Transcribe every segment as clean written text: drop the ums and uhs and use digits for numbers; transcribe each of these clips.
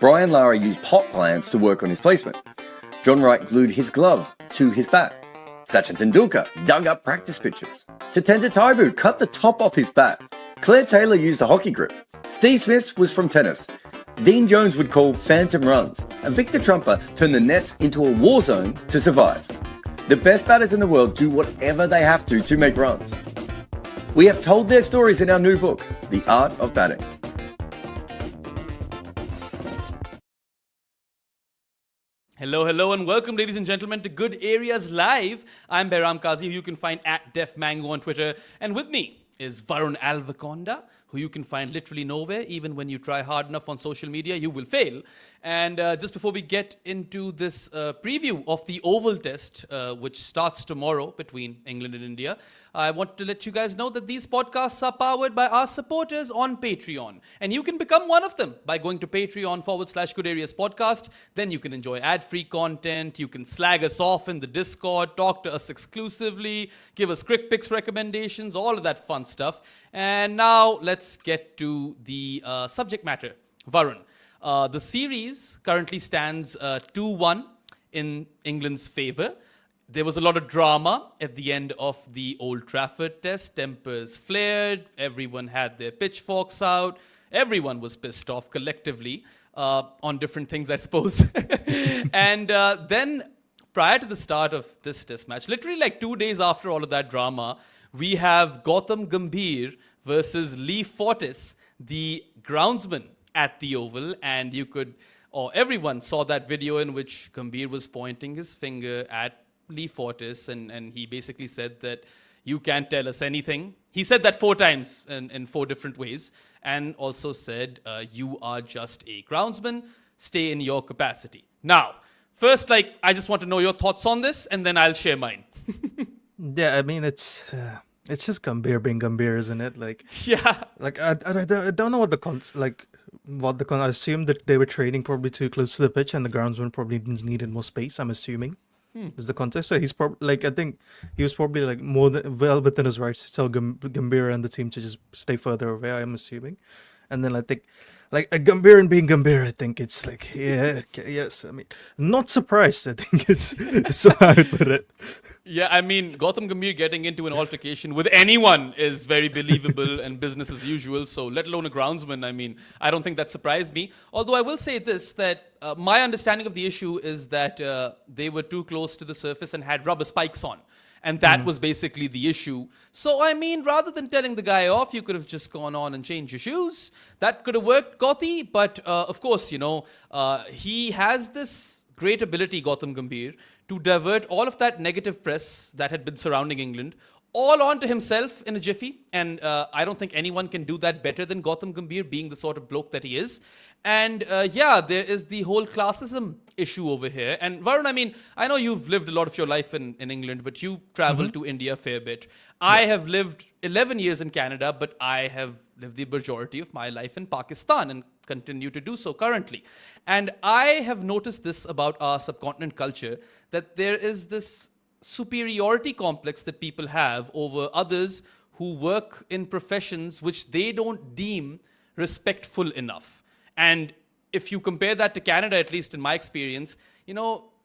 Brian Lara used pot plants to work on his placement. John Wright glued his glove to his bat. Sachin Tendulkar dug up practice pitches. Tatenda Taibu cut the top off his bat. Claire Taylor used a hockey grip. Steve Smith was from tennis. Dean Jones would call phantom runs. And Victor Trumper turned the nets into a war zone to survive. The best batters in the world do whatever they have to make runs. We have told their stories in our new book, The Art of Batting. Hello, and welcome, ladies and gentlemen, to Good Areas Live. I'm Behram who you can find at DefMango on Twitter. And with me is Varun Alvaconda, who you can find literally nowhere. Even when you try hard enough on social media, you will fail. And just before we get into this preview of the Oval Test, which starts tomorrow between England and India, I want to let you guys know that these podcasts are powered by our supporters on Patreon. And you can become one of them by going to Patreon/Good Areas Podcast. Then you can enjoy ad-free content. You can slag us off in the Discord, talk to us exclusively, give us quick picks recommendations, all of that fun stuff. And now let's get to the subject matter. Varun. The series currently stands 2-1 in England's favour. There was a lot of drama at the end of the Old Trafford test. Tempers flared. Everyone had their pitchforks out. Everyone was pissed off collectively on different things, I suppose. And then prior to the start of this test match, literally like 2 days after all of that drama, we have Gambhir versus Lee Fortis, the groundsman at the Oval, and everyone saw that video in which Gambhir was pointing his finger at Lee Fortis, and he basically said that you can't tell us anything. He said that 4 times in 4 different ways, and also said, you are just a groundsman, stay in your capacity. Now, first, I just want to know your thoughts on this, and then I'll share mine. Yeah, I mean, it's just Gambhir being Gambhir, isn't it? Yeah. I don't know what I assume that they were trading probably too close to the pitch, and the groundsman probably needed more space. I'm assuming is the context. So he's probably I think he was probably well within his rights to tell Gambhir and the team to just stay further away. I'm assuming, and then I think Gambhir and being Gambhir, I think it's yes. I mean, not surprised. I think it's how I put it. Yeah, I mean, Gambhir getting into an altercation with anyone is very believable and business as usual. So let alone a groundsman, I mean, I don't think that surprised me. Although I will say this, that my understanding of the issue is that they were too close to the surface and had rubber spikes on. And that was basically the issue. So, I mean, rather than telling the guy off, you could have just gone on and changed your shoes. That could have worked, Gothi. But, of course, he has this great ability, Gambhir, to divert all of that negative press that had been surrounding England all onto himself in a jiffy. And I don't think anyone can do that better than Gambhir, being the sort of bloke that he is. And there is the whole classism issue over here. And Varun, I mean, I know you've lived a lot of your life in England, but you traveled to India a fair bit. I have lived 11 years in Canada, but I have lived the majority of my life in Pakistan and continue to do so currently. And I have noticed this about our subcontinent culture, that there is this superiority complex that people have over others who work in professions which they don't deem respectful enough. And if you compare that to Canada, at least in my experience,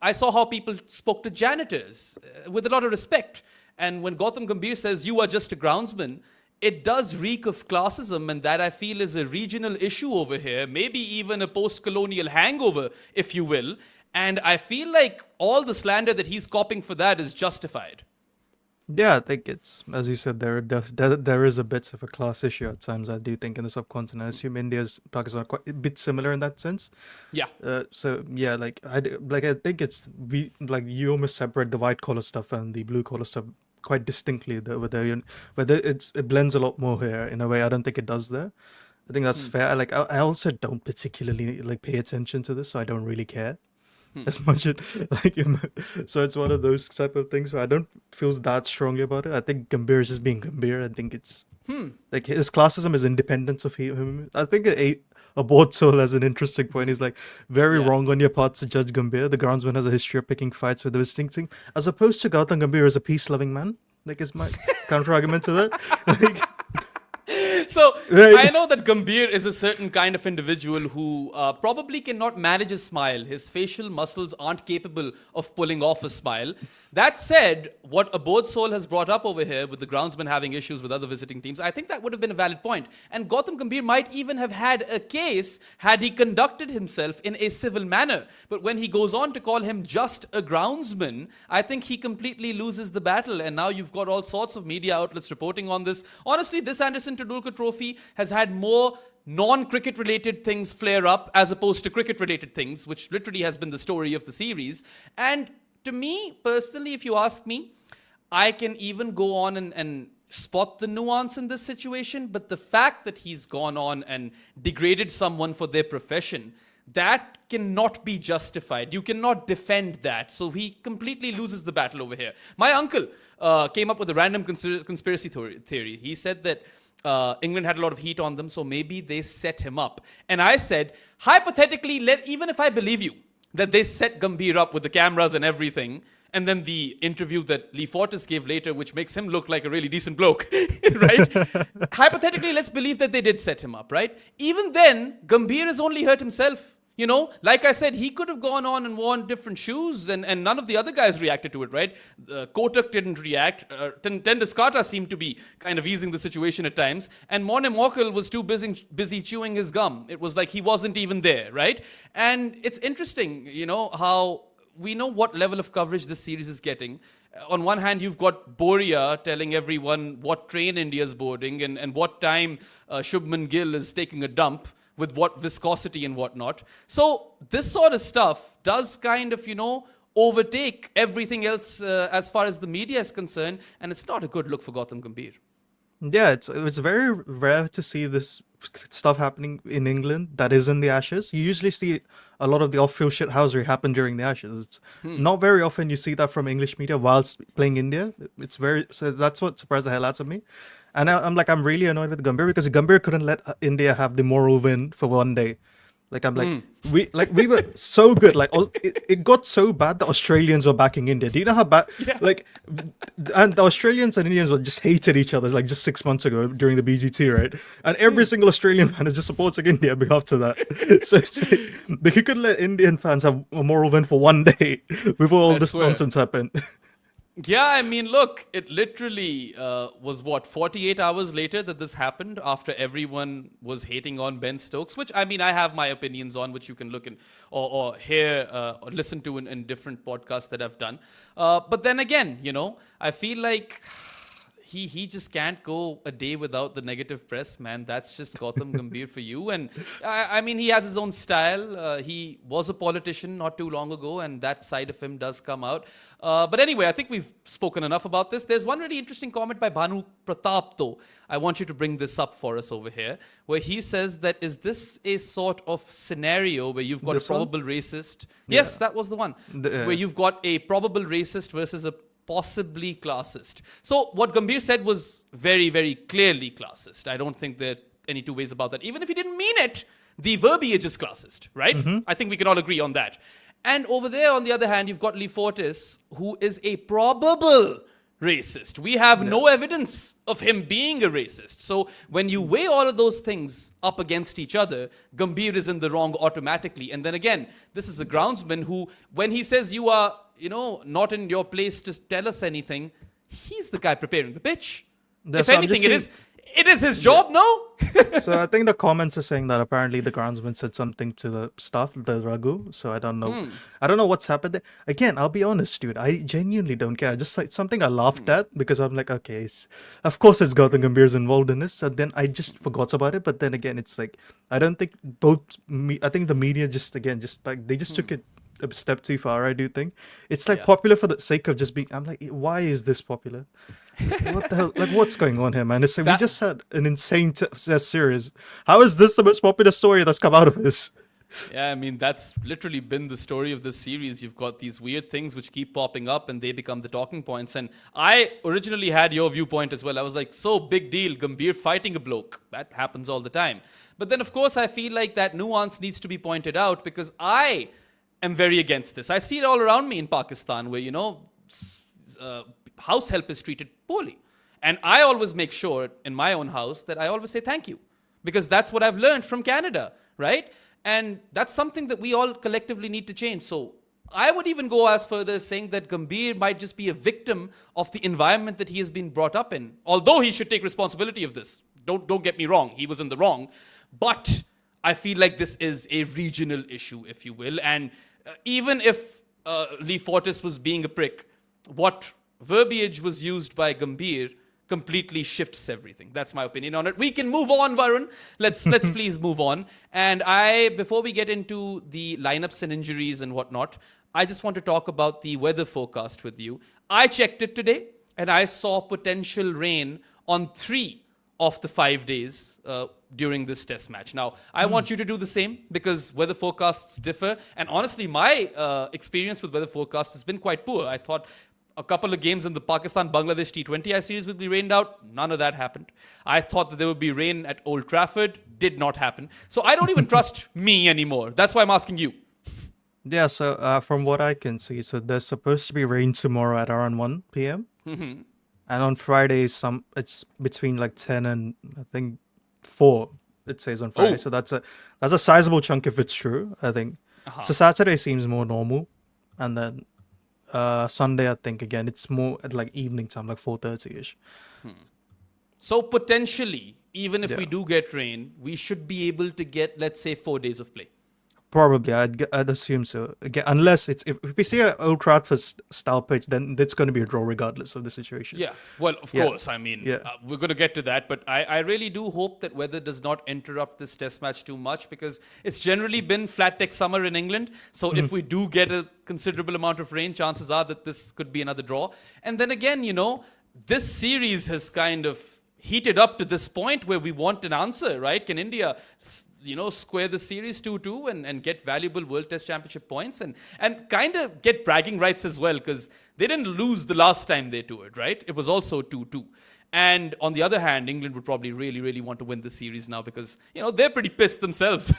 I saw how people spoke to janitors with a lot of respect. And when Gambhir says, you are just a groundsman, it does reek of classism, and that I feel is a regional issue over here, maybe even a post-colonial hangover, if you will. And I feel like all the slander that he's copping for that is justified. Yeah, I think it's, as you said, there is a bit of a class issue at times, I do think, in the subcontinent. I assume India's Pakistan are quite a bit similar in that sense. Yeah. I think you almost separate the white collar stuff and the blue collar stuff quite distinctly. Whether it blends a lot more here in a way. I don't think it does there. I think that's fair. I also don't particularly pay attention to this, so I don't really care as much as so it's one of those type of things where I don't feel that strongly about it. I think Gambhir is just being Gambhir. I think it's his classism is independent of him. I think a board soul has an interesting point. He's very wrong on your part to judge Gambhir. The groundsman has a history of picking fights with the distincting, as opposed to Gambhir as a peace-loving man. Is my counter argument to that. So Right. I know that Gambhir is a certain kind of individual who probably cannot manage a smile. His facial muscles aren't capable of pulling off a smile. That said, what Abodh Soul has brought up over here with the groundsman having issues with other visiting teams, I think that would have been a valid point. And Gautam Gambhir might even have had a case had he conducted himself in a civil manner. But when he goes on to call him just a groundsman, I think he completely loses the battle. And now you've got all sorts of media outlets reporting on this. Honestly, this Anderson Tendulkar Trophy has had more non-cricket related things flare up as opposed to cricket related things, which literally has been the story of the series. And to me, personally, if you ask me, I can even go on and spot the nuance in this situation. But the fact that he's gone on and degraded someone for their profession, that cannot be justified. You cannot defend that. So he completely loses the battle over here. My uncle came up with a random conspiracy theory. He said that England had a lot of heat on them, so maybe they set him up. And I said, hypothetically, even if I believe you, that they set Gambhir up with the cameras and everything, and then the interview that Lee Fortis gave later, which makes him look like a really decent bloke, right? Hypothetically, let's believe that they did set him up, right? Even then, Gambhir has only hurt himself. You know, like I said, he could have gone on and worn different shoes, and none of the other guys reacted to it, right? Kotak didn't react. Tenduskar seemed to be kind of easing the situation at times. And Morne Morkel was too busy chewing his gum. It was like he wasn't even there, right? And it's interesting, you know, how we know what level of coverage this series is getting. On one hand, you've got Boria telling everyone what train India's boarding and what time Shubman Gill is taking a dump, with what viscosity and whatnot. So this sort of stuff does kind of, you know, overtake everything else as far as the media is concerned. And it's not a good look for Gautam Gambhir. Yeah, it's very rare to see this stuff happening in England that is in the Ashes. You usually see a lot of the off-field shithousery happen during the Ashes. It's not very often you see that from English media whilst playing India. So that's what surprised the hell out of me. And I'm really annoyed with Gambhir because Gambhir couldn't let India have the moral win for one day. We were so good. It got so bad that Australians were backing India. Do you know how bad? Yeah. And the Australians and Indians were just hated each other just 6 months ago during the BGT, right? And every single Australian fan is just supporting India after that. So it's like, you could let Indian fans have a moral win for one day before all this nonsense happened. Yeah, I mean, look, it literally was 48 hours later that this happened after everyone was hating on Ben Stokes, which I mean, I have my opinions on, which you can look in or hear or listen to in different podcasts that I've done. But then again, you know, I feel like he just can't go a day without the negative press, man. That's just Gautam Gambhir for you. And I mean, he has his own style. He was a politician not too long ago, and that side of him does come out. But anyway, I think we've spoken enough about this. There's one really interesting comment by Bhanu Pratap, though. I want you to bring this up for us over here, where he says that, is this a sort of scenario where you've got a probable racist? Yeah. Yes, that was the one. Where you've got a probable racist versus a possibly classist. So what Gambhir said was very, very clearly classist. I don't think there are any two ways about that. Even if he didn't mean it, the verbiage is classist, right? Mm-hmm. I think we can all agree on that. And over there, on the other hand, you've got Lee Fortis, who is a probable racist. We have no evidence of him being a racist. So when you weigh all of those things up against each other, Gambhir is in the wrong automatically. And then again, this is a groundsman who, when he says you are, you know, not in your place to tell us anything, he's the guy preparing the pitch. If anything, it is his job, no? So I think the comments are saying that apparently the groundsman said something to the staff, the Raghu. So I don't know. I don't know what's happened there. Again, I'll be honest, dude. I genuinely don't care. Just like something I laughed at because I'm like, okay, of course it's Gautam Gambhir's involved in this. And then I just forgot about it. But then again, it's like, I don't think I think the media they just took it a step too far. I do think it's like popular for the sake of just being. I'm like, why is this popular? What the hell? Like, what's going on here, man? It's like we just had an insane series. How is this the most popular story that's come out of this? Yeah, I mean, that's literally been the story of this series. You've got these weird things which keep popping up and they become the talking points. And I originally had your viewpoint as well. I was like, so big deal, Gambhir fighting a bloke. That happens all the time. But then, of course, I feel like that nuance needs to be pointed out because I am very against this. I see it all around me in Pakistan where, you know, house help is treated poorly. And I always make sure in my own house that I always say thank you, because that's what I've learned from Canada, right? And that's something that we all collectively need to change. So I would even go as further as saying that Gambhir might just be a victim of the environment that he has been brought up in. Although he should take responsibility of this. Don't get me wrong. He was in the wrong. But I feel like this is a regional issue, if you will. And even if Lee Fortis was being a prick, what verbiage was used by Gambhir completely shifts everything. That's my opinion on it. We can move on, Varun. Let's please move on. And before we get into the lineups and injuries and whatnot, I just want to talk about the weather forecast with you. I checked it today, and I saw potential rain on 3 of the 5 days during this test match. Now, I want you to do the same, because weather forecasts differ. And honestly, my experience with weather forecasts has been quite poor. I thought a couple of games in the Pakistan-Bangladesh T20I series would be rained out. None of that happened. I thought that there would be rain at Old Trafford. Did not happen. So I don't even trust me anymore. That's why I'm asking you. Yeah, so from what I can see, so there's supposed to be rain tomorrow at around 1 p.m. Mm-hmm. And on Friday, it's between like 10 and I think 4, it says on Friday. Oh. So that's a sizable chunk if it's true, I think. Uh-huh. So Saturday seems more normal. And then Sunday, I think, again, it's more at like evening time, like 4:30-ish. So potentially, even if Yeah. we do get rain, we should be able to get, let's say, 4 days of play. Probably, I'd assume so. Again, unless if we see an Old Trafford style pitch, then it's going to be a draw regardless of the situation. Yeah, well, of Yeah. course. I mean, Yeah. we're going to get to that. But I really do hope that weather does not interrupt this test match too much, because it's generally been flat tech summer in England. So if we do get a considerable amount of rain, chances are that this could be another draw. And then again, this series has kind of heated up to this point where we want an answer, right? Can India square the series 2-2 and get valuable World Test Championship points and kind of get bragging rights as well, because they didn't lose the last time they toured, right? It was also 2-2. And on the other hand, England would probably really, really want to win the series now, because, they're pretty pissed themselves.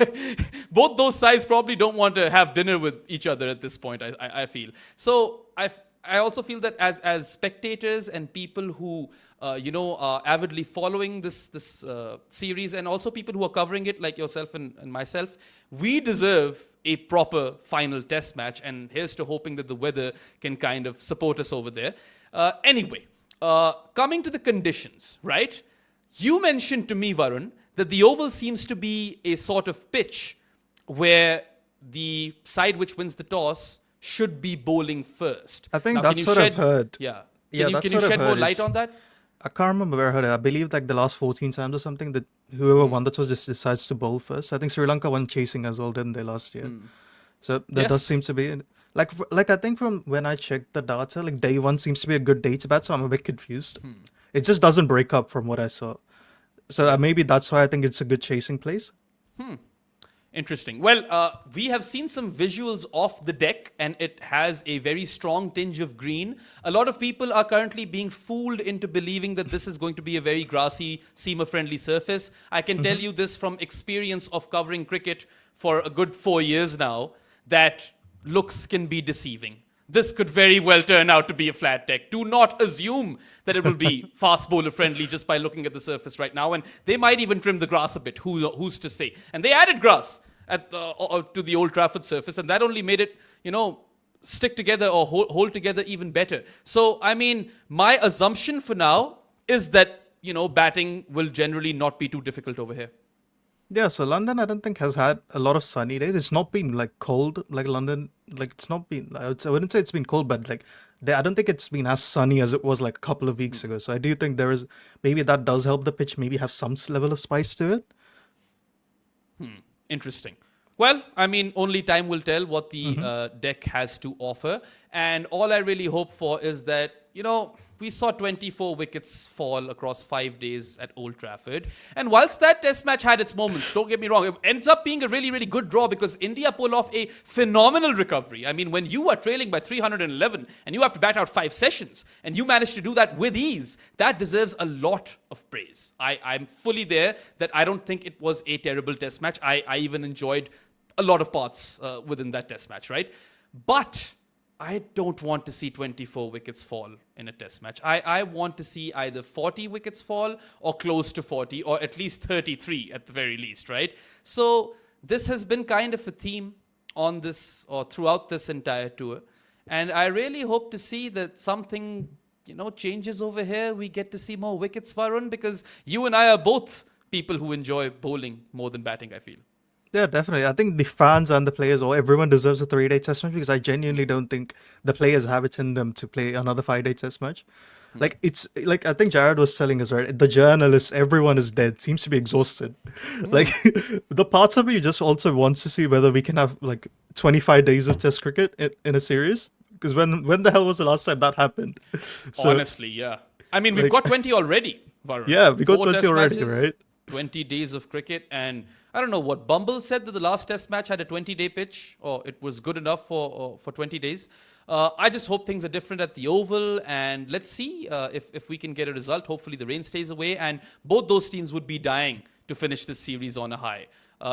Both those sides probably don't want to have dinner with each other at this point, I feel. So I also feel that as spectators and people who are avidly following this series, and also people who are covering it like yourself and myself, we deserve a proper final test match. And here's to hoping that the weather can kind of support us over there. Anyway, coming to the conditions, right? You mentioned to me, Varun, that the Oval seems to be a sort of pitch where the side which wins the toss should be bowling first. I think Now, that's what I've heard. Yeah. Yeah, that's Can you what I've shed more heard. light It's- on that? I can't remember where I heard it. I believe like the last 14 times or something that whoever won the toss just decides to bowl first. I think Sri Lanka won chasing as well, didn't they, last year? So that does Yes. seem to be like I think from when I checked the data, like day 1 seems to be a good day to bat. So I'm a bit confused. It just doesn't break up from what I saw. So maybe that's why I think it's a good chasing place. Interesting. Well, we have seen some visuals off the deck, and it has a very strong tinge of green. A lot of people are currently being fooled into believing that this is going to be a very grassy, seamer-friendly surface. I can tell you this from experience of covering cricket for a good 4 years now, that looks can be deceiving. This could very well turn out to be a flat deck. Do not assume that it will be fast bowler friendly just by looking at the surface right now. And they might even trim the grass a bit. Who's to say? And they added grass to the Old Trafford surface, and that only made it, stick together or hold together even better. So, I mean, my assumption for now is that, batting will generally not be too difficult over here. Yeah, so London, I don't think has had a lot of sunny days. It's not been like cold like London. Like it's not been. I wouldn't say it's been cold, but like I don't think it's been as sunny as it was like a couple of weeks ago. So I do think there is maybe that does help the pitch. Maybe have some level of spice to it. Interesting. Well, I mean, only time will tell what the deck has to offer. And all I really hope for is that, we saw 24 wickets fall across 5 days at Old Trafford. And whilst that test match had its moments, don't get me wrong, it ends up being a really, really good draw because India pull off a phenomenal recovery. I mean, when you are trailing by 311 and you have to bat out 5 sessions and you manage to do that with ease, that deserves a lot of praise. I'm fully there that I don't think it was a terrible test match. I even enjoyed a lot of parts within that test match, right? But I don't want to see 24 wickets fall in a test match. I want to see either 40 wickets fall or close to 40 or at least 33 at the very least, right? So this has been kind of a theme on this or throughout this entire tour. And I really hope to see that something, changes over here. We get to see more wickets, Varun, because you and I are both people who enjoy bowling more than batting, I feel. Yeah, definitely. I think the fans and the players, or everyone deserves a 3-day test match because I genuinely don't think the players have it in them to play another 5-day test match. Like it's like I think Jared was telling us, right? The journalists, everyone is dead, seems to be exhausted. Like the parts of me just also wants to see whether we can have like 25 days of test cricket in a series. Because when the hell was the last time that happened? So, honestly, yeah. I mean, we've got 20 already, Varun. Yeah, we got 4 20 test already, matches, right? 20 days of cricket, and I don't know what Bumble said that the last test match had a 20-day pitch, or it was good enough for 20 days. I just hope things are different at the Oval, and let's see if we can get a result. Hopefully the rain stays away, and both those teams would be dying to finish this series on a high.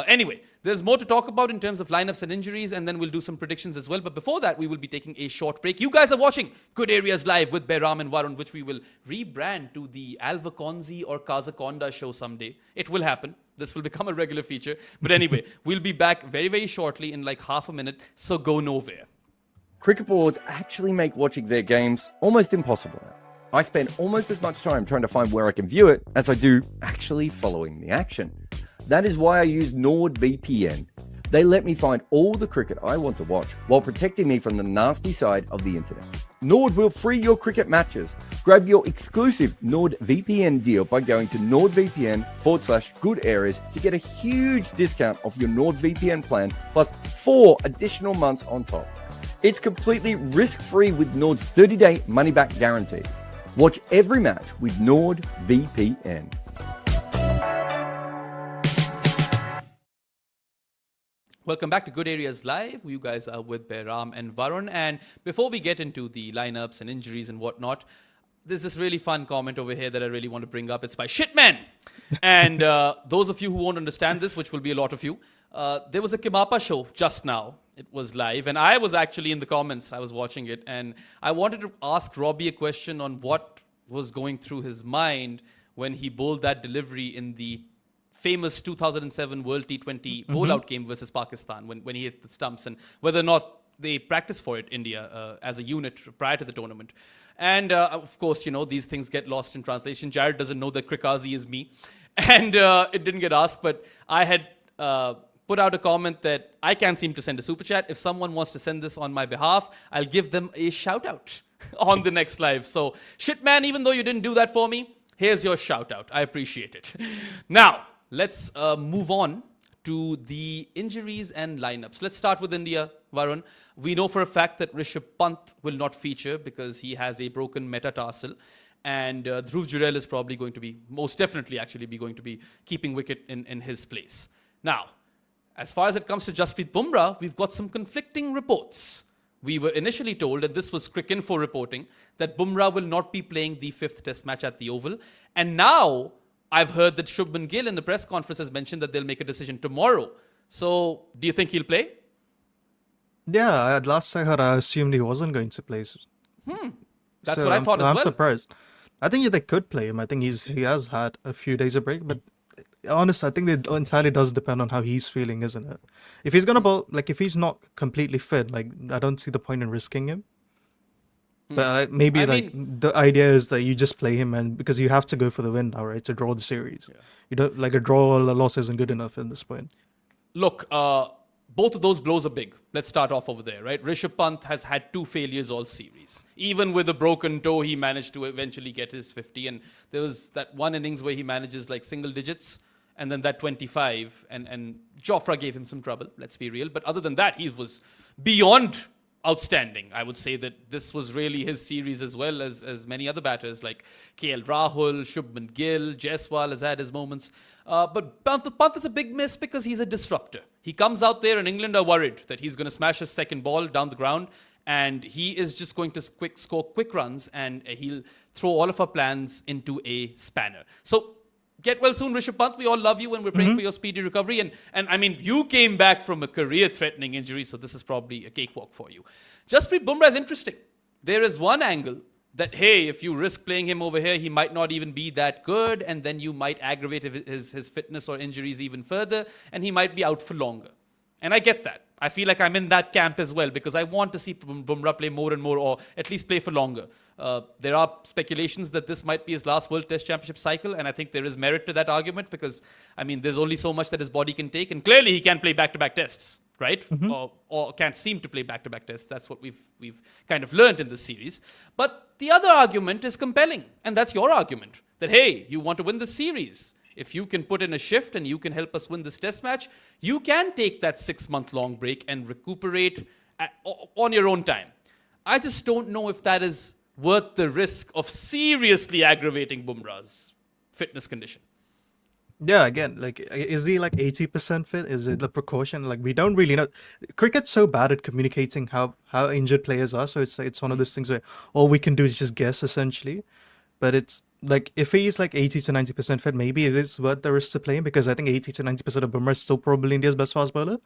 Anyway, there's more to talk about in terms of lineups and injuries, and then we'll do some predictions as well. But before that, we will be taking a short break. You guys are watching Good Areas Live with Behram and Varun, which we will rebrand to the Alvaconzi or Kazakonda show someday. It will happen. This will become a regular feature. But anyway, we'll be back very, very shortly in like half a minute, so go nowhere. Cricket boards actually make watching their games almost impossible. I spend almost as much time trying to find where I can view it as I do actually following the action. That is why I use NordVPN. They let me find all the cricket I want to watch while protecting me from the nasty side of the internet. Nord will free your cricket matches. Grab your exclusive NordVPN deal by going to nordvpn.com/good areas to get a huge discount off your NordVPN plan plus 4 additional months on top. It's completely risk-free with Nord's 30-day money-back guarantee. Watch every match with NordVPN. Welcome back to Good Areas Live. You guys are with Behram and Varun. And before we get into the lineups and injuries and whatnot, there's this really fun comment over here that I really want to bring up. It's by Shitman. And those of you who won't understand this, which will be a lot of you, there was a Kimapa show just now. It was live. And I was actually in the comments. I was watching it. And I wanted to ask Robbie a question on what was going through his mind when he bowled that delivery in the famous 2007 World T20 bowl-out game versus Pakistan when he hit the stumps, and whether or not they practiced for it, India, as a unit prior to the tournament. And of course, these things get lost in translation. Jared doesn't know that Krikazi is me. And it didn't get asked, but I had put out a comment that I can't seem to send a super chat. If someone wants to send this on my behalf, I'll give them a shout out on the next live. So, shit man, even though you didn't do that for me, here's your shout out. I appreciate it. Now, let's move on to the injuries and lineups. Let's start with India, Varun. We know for a fact that Rishabh Pant will not feature because he has a broken metatarsal. And Dhruv Jurel is probably going to be, most definitely actually be going to be keeping wicket in his place. Now, as far as it comes to Jasprit Bumrah, we've got some conflicting reports. We were initially told, and this was Cricinfo reporting, that Bumrah will not be playing the 5th test match at the Oval. And now I've heard that Shubman Gill in the press conference has mentioned that they'll make a decision tomorrow. So, do you think he'll play? Yeah, last I heard, I assumed he wasn't going to play. That's what I thought as well. I'm surprised. I think they could play him. I think he has had a few days of break, but honestly, I think it entirely does depend on how he's feeling, isn't it? If he's gonna bowl, if he's not completely fit, I don't see the point in risking him. But maybe the idea is that you just play him, and because you have to go for the win now, right, to draw the series. Yeah. You don't a draw or a loss isn't good enough at this point. Look, both of those blows are big. Let's start off over there, right? Rishabh Pant has had 2 failures all series. Even with a broken toe, he managed to eventually get his 50. And there was that one innings where he manages single digits, and then that 25. And Jofra gave him some trouble, let's be real. But other than that, he was beyond outstanding. I would say that this was really his series as well as many other batters like KL Rahul, Shubman Gill, Jaiswal has had his moments. But Pant is a big miss because he's a disruptor. He comes out there and England are worried that he's going to smash his second ball down the ground and he is just going to score quick runs and he'll throw all of our plans into a spanner. So get well soon, Rishabh Pant. We all love you and we're praying for your speedy recovery. And I mean, you came back from a career-threatening injury, so this is probably a cakewalk for you. Jasprit Bumrah is interesting. There is one angle that, hey, if you risk playing him over here, he might not even be that good, and then you might aggravate his fitness or injuries even further, and he might be out for longer. And I get that. I feel like I'm in that camp as well because I want to see Bumrah play more and more, or at least play for longer. There are speculations that this might be his last World Test Championship cycle, and I think there is merit to that argument because, I mean, there's only so much that his body can take, and clearly he can play back-to-back tests, right? Or can't seem to play back-to-back tests. That's what we've kind of learned in this series. But the other argument is compelling, and that's your argument, that, hey, you want to win the series. If you can put in a shift and you can help us win this test match, you can take that 6-month-long break and recuperate on your own time. I just don't know if that is worth the risk of seriously aggravating Bumrah's fitness condition. Yeah, again, like, is he like 80% fit? Is it the precaution? Like, we don't really know. Cricket's so bad at communicating how injured players are, so it's one of those things where all we can do is just guess, essentially. But it's like, if he's like 80 to 90% fit, maybe it is worth the risk to play him, because I think 80 to 90% of Bumrah is still probably India's best fast bowler.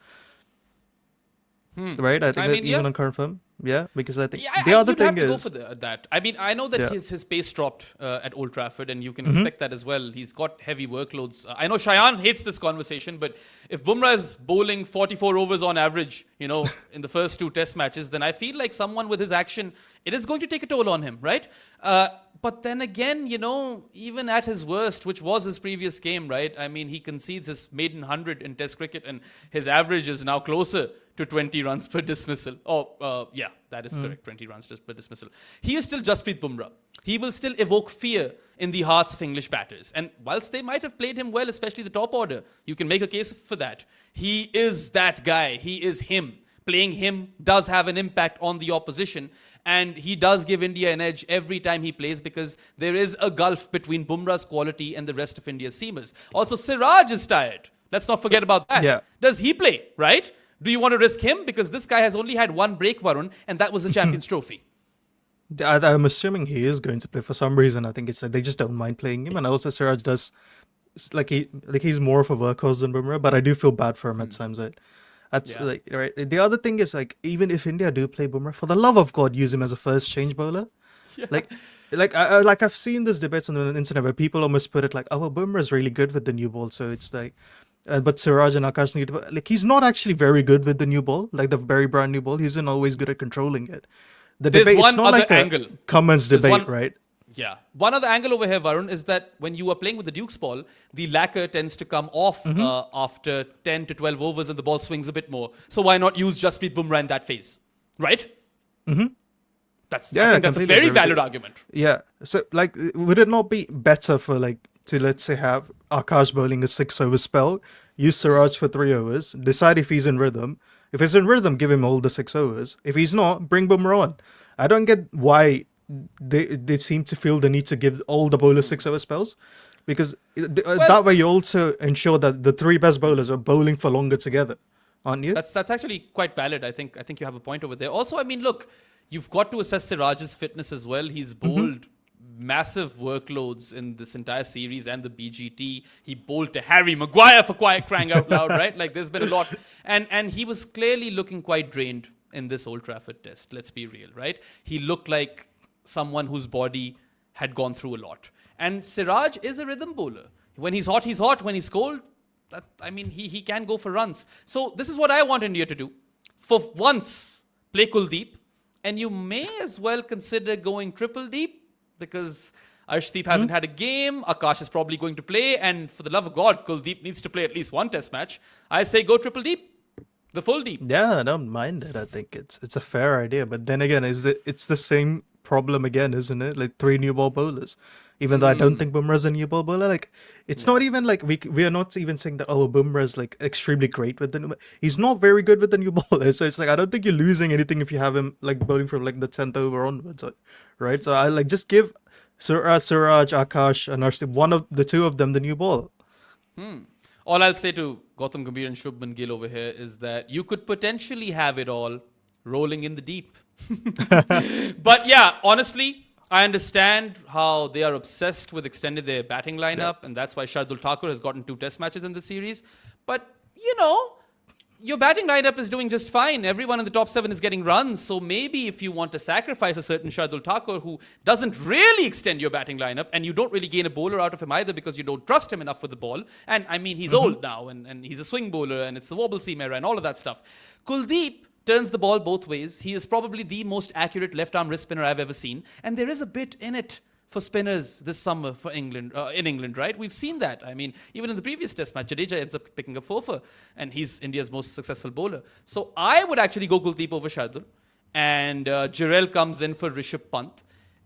Right? I think even on current form. Yeah, because I think the other thing is... go for that. I mean, I know that his pace dropped at Old Trafford, and you can expect that as well. He's got heavy workloads. I know Shayan hates this conversation, but if Bumrah is bowling 44 overs on average, in the first 2 test matches, then I feel like someone with his action, it is going to take a toll on him, right? But then again, even at his worst, which was his previous game, right? I mean, he concedes his maiden 100 in Test cricket, and his average is now closer to 20 runs per dismissal. Yeah, that is correct. 20 runs just per dismissal. He is still Jasprit Bumrah. He will still evoke fear in the hearts of English batters. And whilst they might have played him well, especially the top order, you can make a case for that. He is that guy. He is him. Playing him does have an impact on the opposition. And he does give India an edge every time he plays, because there is a gulf between Bumrah's quality and the rest of India's seamers. Also, Siraj is tired. Let's not forget about that. Yeah. Does he play, right? Do you want to risk him? Because this guy has only had 1 break, Varun, and that was the Champions Trophy. I'm assuming he is going to play for some reason. I think it's like they just don't mind playing him. And also Siraj does, he's more of a workhorse than Bumrah, but I do feel bad for him at times. That's right. The other thing is, like, even if India do play Bumrah, for the love of God, use him as a first change bowler. Yeah. I've seen this debate on the internet where people almost put it like, oh, well, Bumrah is really good with the new ball, so it's like, but Siraj and Akash need to, like, he's not actually very good with the new ball, like the very brand new ball. He isn't always good at controlling it. There's debate, one it's not other like angle. Cummins debate, right? Yeah. One other angle over here, Varun, is that when you are playing with the Duke's ball, the lacquer tends to come off after 10 to 12 overs and the ball swings a bit more. So why not use Jasprit Bumrah in that phase? Right? I think that's a very valid argument. Yeah. So, like, would it not be better for, like, to, let's say, have Akash bowling a 6-over spell, use Siraj for 3 overs, decide if he's in rhythm. If he's in rhythm, give him all the 6 overs. If he's not, bring Bumrah on. I don't get why they seem to feel the need to give all the bowlers 6-over spells, because that way you also ensure that the 3 best bowlers are bowling for longer together, aren't you? That's actually quite valid. I think you have a point over there. Also, I mean, look, you've got to assess Siraj's fitness as well. He's bowled massive workloads in this entire series and the BGT. He bowled to Harry Maguire, for crying out loud, right? Like, there's been a lot. And he was clearly looking quite drained in this Old Trafford test. Let's be real, right? He looked like someone whose body had gone through a lot. And Siraj is a rhythm bowler. When he's hot, he's hot. When he's cold, he can go for runs. So this is what I want India to do. For once, play Kuldeep. And you may as well consider going triple deep, because Arshdeep hasn't had a game. Akash is probably going to play. And for the love of God, Kuldeep needs to play at least 1 test match. I say go triple deep. The full deep. Yeah, I don't mind it. I think it's a fair idea. But then again, it's the same problem again, isn't it? Like 3 new ball bowlers. Even though I don't think Bumrah's a new ball bowler, like, it's not even like we are not even saying that, oh, Bumrah's like extremely great with the new. He's not very good with the new ball. So it's like, I don't think you're losing anything if you have him like bowling from like the 10th over onwards, right? So I like just give Siraj, Akash, and Arshdeep, the 2 of them, the new ball. All I'll say to Gautam Gambhir and Shubman Gill over here is that you could potentially have it all rolling in the deep. But yeah, honestly, I understand how they are obsessed with extending their batting lineup, and that's why Shardul Thakur has gotten 2 test matches in the series. But, your batting lineup is doing just fine. Everyone in the top 7 is getting runs. So maybe if you want to sacrifice a certain Shardul Thakur who doesn't really extend your batting lineup, and you don't really gain a bowler out of him either because you don't trust him enough with the ball. And I mean, he's old now, and he's a swing bowler, and it's the wobble seam era and all of that stuff. Kuldeep turns the ball both ways. He is probably the most accurate left-arm wrist spinner I've ever seen. And there is a bit in it for spinners this summer for England, in England, right? We've seen that. I mean, even in the previous test match, Jadeja ends up picking up 4 and he's India's most successful bowler. So I would actually go Kuldeep over Shardul. And Jarrell comes in for Rishabh Pant.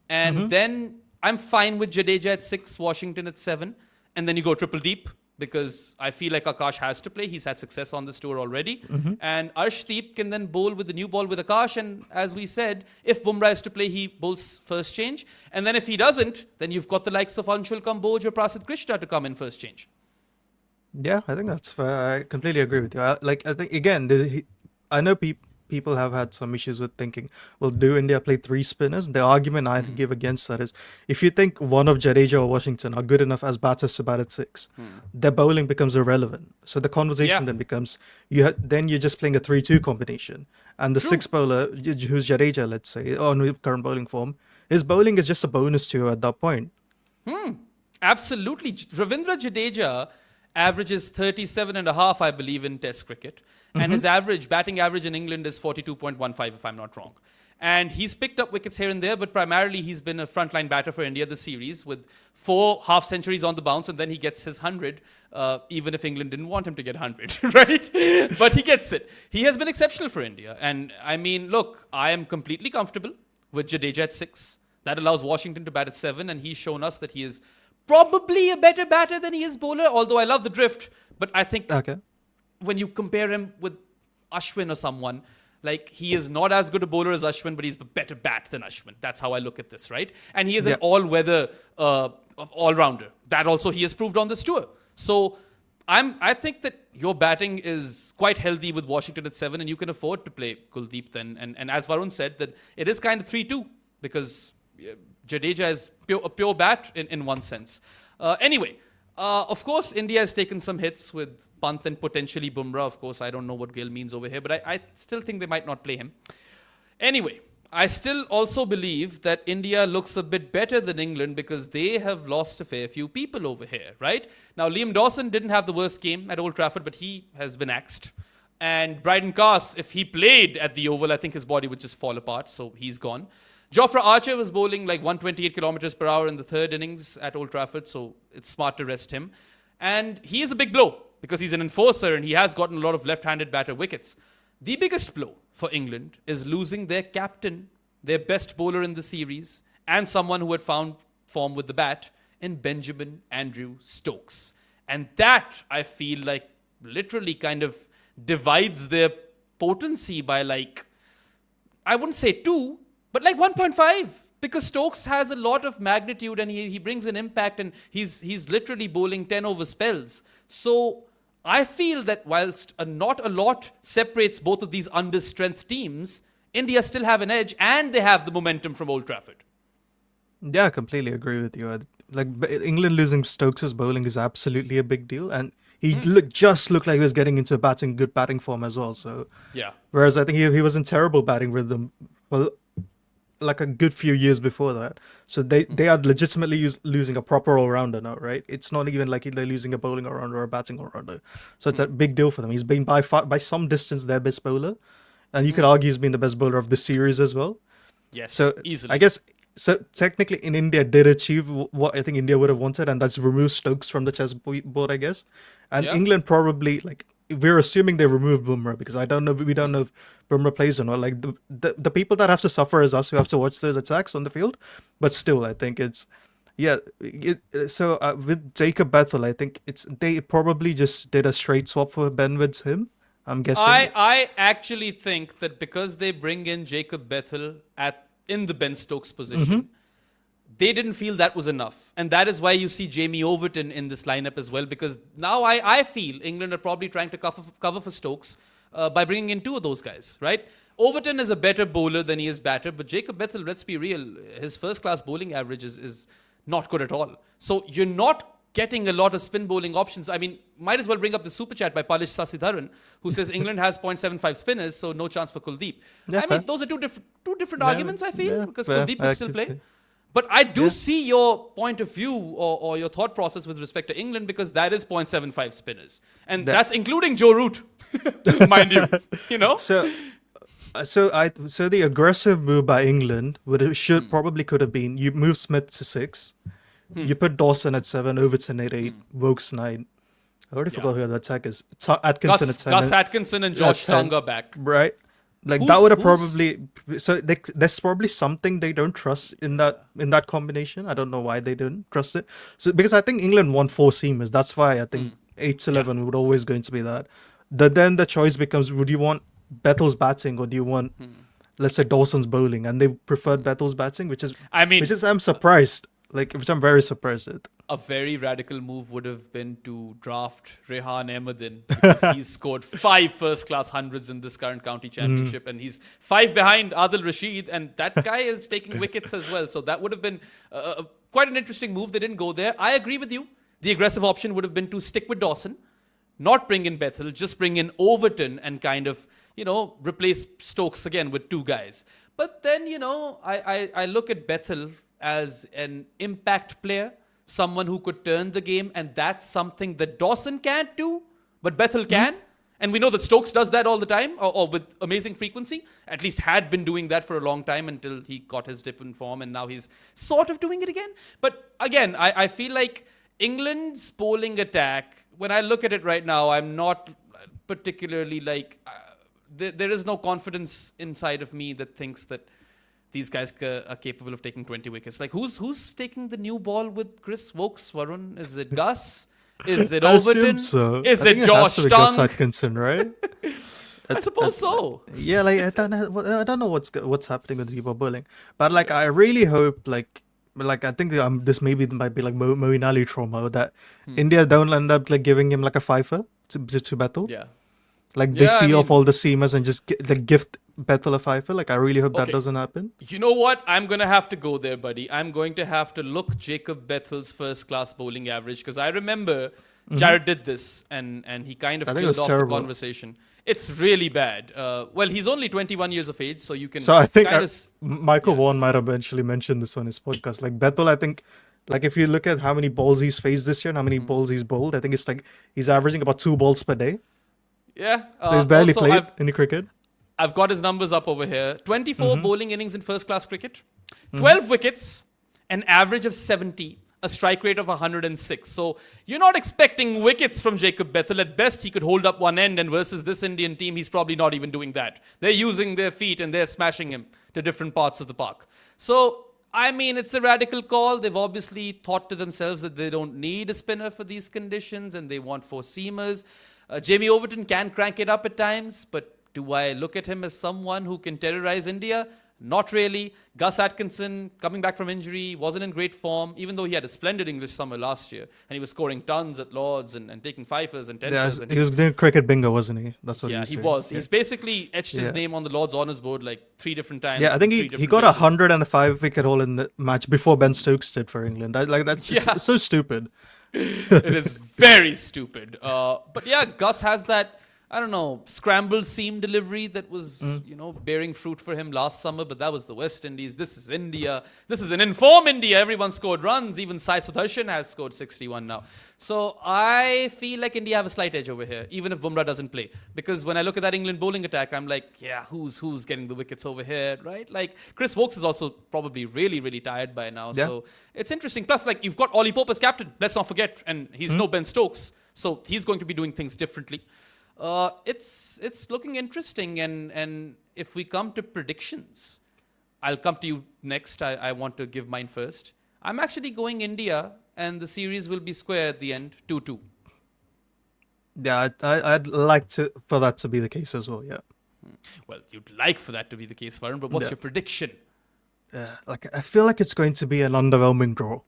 And then I'm fine with Jadeja at 6, Washington at 7. And then you go triple deep, because I feel like Akash has to play. He's had success on this tour already. And Arshdeep can then bowl with the new ball with Akash. And as we said, if Bumrah is to play, he bowls first change. And then if he doesn't, then you've got the likes of Anshul Kamboj or Prasidh Krishna to come in first change. Yeah, I think that's fair. I completely agree with you. I think, again, I know people have had some issues with thinking, well, do India play 3 spinners? The argument I give against that is, if you think one of Jadeja or Washington are good enough as batters to bat at 6, their bowling becomes irrelevant. So the conversation then becomes, then you're just playing a 3-2 combination. And the 6th bowler, who's Jadeja, let's say, on current bowling form, his bowling is just a bonus to you at that point. Absolutely. Ravindra Jadeja averages 37.5, I believe, in Test cricket. And his batting average in England is 42.15, if I'm not wrong. And he's picked up wickets here and there, but primarily he's been a frontline batter for India this series with 4 half centuries on the bounce, and then he gets his 100, even if England didn't want him to get 100, right? But he gets it. He has been exceptional for India. And I mean, look, I am completely comfortable with Jadeja at 6. That allows Washington to bat at 7, and he's shown us that he is probably a better batter than he is bowler, although I love the drift. But I think when you compare him with Ashwin or someone, like, he is not as good a bowler as Ashwin, but he's a better bat than Ashwin. That's how I look at this, right? And he is an all-weather all-rounder. That also he has proved on this tour. So I think that your batting is quite healthy with Washington at 7, and you can afford to play Kuldeep then. And as Varun said, that it is kind of 3-2, because Jadeja is a pure bat in one sense. Anyway, of course, India has taken some hits with Pant and potentially Bumrah. Of course, I don't know what Gill means over here, but I still think they might not play him. Anyway, I still also believe that India looks a bit better than England because they have lost a fair few people over here, right? Now, Liam Dawson didn't have the worst game at Old Trafford, but he has been axed. And Bryden Cass, if he played at the Oval, I think his body would just fall apart, so he's gone. Jofra Archer was bowling like 128 kilometers per hour in the 3rd innings at Old Trafford, so it's smart to rest him. And he is a big blow because he's an enforcer and he has gotten a lot of left-handed batter wickets. The biggest blow for England is losing their captain, their best bowler in the series, and someone who had found form with the bat in Benjamin Andrew Stokes. And that, I feel like, literally kind of divides their potency by like, I wouldn't say 2, but like 1.5, because Stokes has a lot of magnitude and he brings an impact, and he's literally bowling 10 over spells. So I feel that whilst not a lot separates both of these under-strength teams, India still have an edge and they have the momentum from Old Trafford. Yeah, I completely agree with you. Like, England losing Stokes' bowling is absolutely a big deal, and he just looked like he was getting into good batting form as well. So yeah. Whereas I think he was in terrible batting rhythm, well, like a good few years before that. So they are legitimately losing a proper all-rounder now, right? It's not even like they're losing a bowling all-rounder or a batting all-rounder. So it's a big deal for them. He's been by some distance their best bowler, and you could argue he's been the best bowler of the series as well. Yes, so easily. I guess, so technically in India did achieve what I think India would have wanted, and that's remove Stokes from the chessboard, I guess. And England probably, like, we're assuming they removed Bumrah, because we don't know if Bumrah plays or not. Like, the people that have to suffer is us who have to watch those attacks on the field. But still, I think it's with Jacob Bethel, I think they probably just did a straight swap for Ben with him, I'm guessing. I actually think that because they bring in Jacob Bethel in the Ben Stokes position, they didn't feel that was enough. And that is why you see Jamie Overton in this lineup as well, because now I feel England are probably trying to cover for Stokes by bringing in 2 of those guys, right? Overton is a better bowler than he is batter, but Jacob Bethel, let's be real, his first-class bowling average is not good at all. So you're not getting a lot of spin bowling options. I mean, might as well bring up the super chat by Palish Sasidharan, who says England has 0.75 spinners, so no chance for Kuldeep. Yeah, I mean, those are two different arguments, I feel, because fair. Kuldeep I will still could play. say. But I do see your point of view or your thought process with respect to England, because that is 0.75 spinners. And that's including Joe Root, mind you. You know? So the aggressive move by England probably could have been you move Smith to 6, you put Dawson at 7, Overton at 8, Vokes 9. I already forgot who the attack is. Atkinson at 10. Gus Atkinson and Josh 10. Tonga back. Right. Like that would have probably there's probably something they don't trust in that combination. I don't know why they didn't trust it. So because I think England won 4 seamers. That's why I think 8-11 would always going to be that. Then the choice becomes: would you want Bethel's batting or do you want, let's say, Dawson's bowling? And they preferred Bethel's batting, which is I'm surprised. Which I'm very surprised at. A very radical move would have been to draft Rehan Ahmedin, because he's scored 5 first-class hundreds in this current county championship, and he's 5 behind Adil Rashid, and that guy is taking wickets as well. So that would have been quite an interesting move. They didn't go there. I agree with you. The aggressive option would have been to stick with Dawson, not bring in Bethel, just bring in Overton and kind of, replace Stokes again with 2 guys. But then, I look at Bethel as an impact player, someone who could turn the game, and that's something that Dawson can't do, but Bethel can. And we know that Stokes does that all the time, or with amazing frequency. At least had been doing that for a long time until he got his dip in form, and now he's sort of doing it again. But again, I feel like England's bowling attack, when I look at it right now, I'm not particularly there is no confidence inside of me that thinks that these guys are capable of taking 20 wickets. Like, who's taking the new ball with Chris Vokes, Varun? Is it Gus? Is it Overton? So. Is I it think Josh has to be Tongue? Gus Atkinson, right? I suppose so. Yeah, I don't know what's happening with Reba bowling, but I really hope I think this might be like Moeen Ali trauma that India don't end up giving him a fifer to Bethel. Yeah. They see off all the seamers and just gift Bethel a fifer. I really hope that doesn't happen. You know what? I'm going to have to go there, buddy. I'm going to have to look Jacob Bethel's first-class bowling average, because I remember Jared did this and he kind of killed off the conversation. It's really bad. Well, he's only 21 years of age, so you can. So I think Michael Vaughan might have eventually mentioned this on his podcast. Bethel, I think, if you look at how many balls he's faced this year and how many balls he's bowled, I think it's he's averaging about 2 balls per day. Yeah. So he's barely played any cricket. I've got his numbers up over here. 24 bowling innings in first-class cricket, 12 wickets, an average of 70, a strike rate of 106. So you're not expecting wickets from Jacob Bethel. At best, he could hold up one end, and versus this Indian team, he's probably not even doing that. They're using their feet and they're smashing him to different parts of the park. So, I mean, it's a radical call. They've obviously thought to themselves that they don't need a spinner for these conditions and they want 4 seamers. Jamie Overton can crank it up at times, but do I look at him as someone who can terrorize India? Not really. Gus Atkinson, coming back from injury, wasn't in great form, even though he had a splendid English summer last year. And he was scoring tons at Lords and taking fifers and teners. Yeah, he was doing cricket bingo, wasn't he? That's what he was doing. Was. He's basically etched his name on the Lords honours board 3 different times. Yeah, I think he got 105 wicket haul in the match before Ben Stokes did for England. That's just so stupid. It is very stupid. But yeah, Gus has that, I don't know, scrambled seam delivery that was, bearing fruit for him last summer, but that was the West Indies. This is India. This is an inform India. Everyone scored runs. Even Sai Sudarshan has scored 61 now. So I feel like India have a slight edge over here, even if Bumrah doesn't play. Because when I look at that England bowling attack, I'm like, yeah, who's getting the wickets over here, right? Chris Vokes is also probably really, really tired by now. Yeah. So it's interesting. Plus, you've got Ollie Pope as captain. Let's not forget. And he's no Ben Stokes. So he's going to be doing things differently. It's looking interesting, and if we come to predictions, I'll come to you next. I want to give mine first. I'm actually going India, and the series will be square at the end, 2-2. Yeah, I'd like for that to be the case as well. Yeah. Well, you'd like for that to be the case, Varun, but what's your prediction? I feel like it's going to be an underwhelming draw.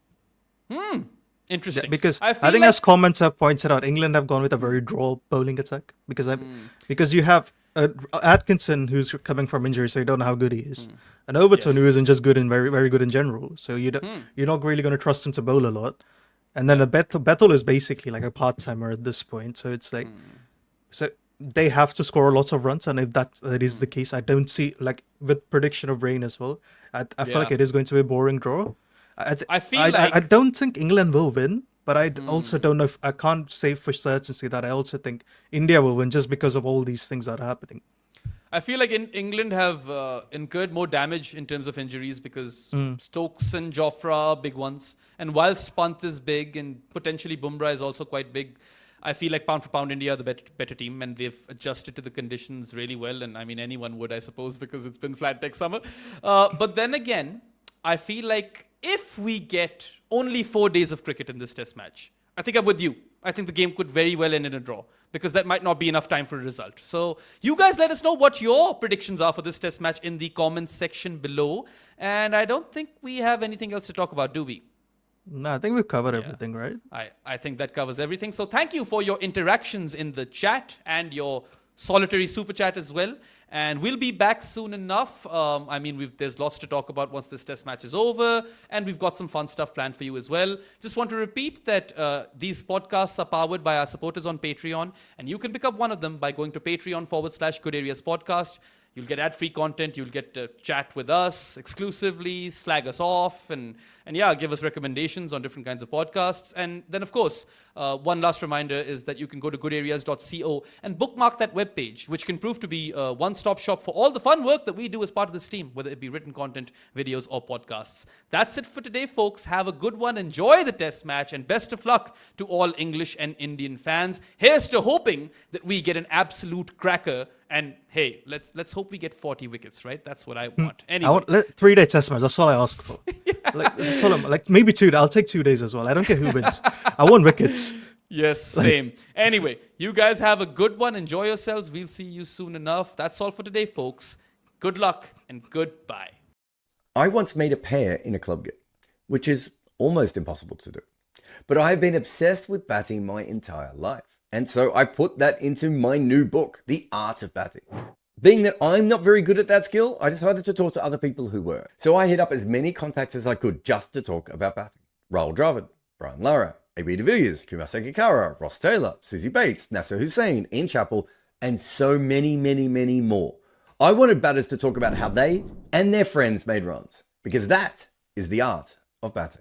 Interesting. Yeah, because I think as comments have pointed out, England have gone with a very draw bowling attack because you have Atkinson, who's coming from injury, so you don't know how good he is, and Overton, Yes. who isn't just good and very very good in general. So you're not really going to trust him to bowl a lot. And then a Bethel is basically like a part timer at this point. So it's like, so they have to score lots of runs, and if that is the case, I don't see like with prediction of rain as well. I feel like Yeah. it is going to be a boring draw. I feel I like don't think England will win, but I also don't know if I can't say for certainty that I also think India will win just because of all these things that are happening. I feel like England have incurred more damage in terms of injuries because Stokes and Jofra are big ones. And whilst Pant is big and potentially Bumrah is also quite big, I feel like pound for pound India are the better team, and they've adjusted to the conditions really well. And I mean, anyone would, I suppose, because it's been flat tech summer. But then again, I feel like if we get only 4 days of cricket in this test match, I think I'm with you. I think the game could very well end in a draw because that might not be enough time for a result. So you guys let us know what your predictions are for this test match in the comments section below. And I don't think we have anything else to talk about, do we? No, I think we've covered everything, right? I think that covers everything. So thank you for your interactions in the chat and your solitary super chat as well. And we'll be back soon enough. I mean, there's lots to talk about once this test match is over. And we've got some fun stuff planned for you as well. Just want to repeat that these podcasts are powered by our supporters on Patreon. And you can pick up one of them by going to Patreon/Good Areas Podcast. You'll get ad-free content. You'll get to chat with us exclusively, slag us off, and yeah, give us recommendations on different kinds of podcasts. And then, of course, one last reminder is that you can go to goodareas.co and bookmark that webpage, which can prove to be a one-stop shop for all the fun work that we do as part of this team, whether it be written content, videos, or podcasts. That's it for today, folks. Have a good one. Enjoy the test match, and best of luck to all English and Indian fans. Here's to hoping that we get an absolute cracker. And hey, let's hope we get 40 wickets, right? That's what I want. Anyway. I want 3-day test match. That's all I ask for. Like maybe 2 days. I'll take 2 days as well. I don't care who wins. I want wickets. Yes, same. Anyway, you guys have a good one. Enjoy yourselves. We'll see you soon enough. That's all for today, folks. Good luck and goodbye. I once made a pair in a club game, which is almost impossible to do. But I have been obsessed with batting my entire life. And so I put that into my new book, The Art of Batting. Being that I'm not very good at that skill, I decided to talk to other people who were. So I hit up as many contacts as I could just to talk about batting. Rahul Dravid, Brian Lara, A.B. de Villiers, Kumar Sangakkara, Ross Taylor, Susie Bates, Nasser Hussain, Ian Chappell, and so many, many, many more. I wanted batters to talk about how they and their friends made runs, because that is the art of batting.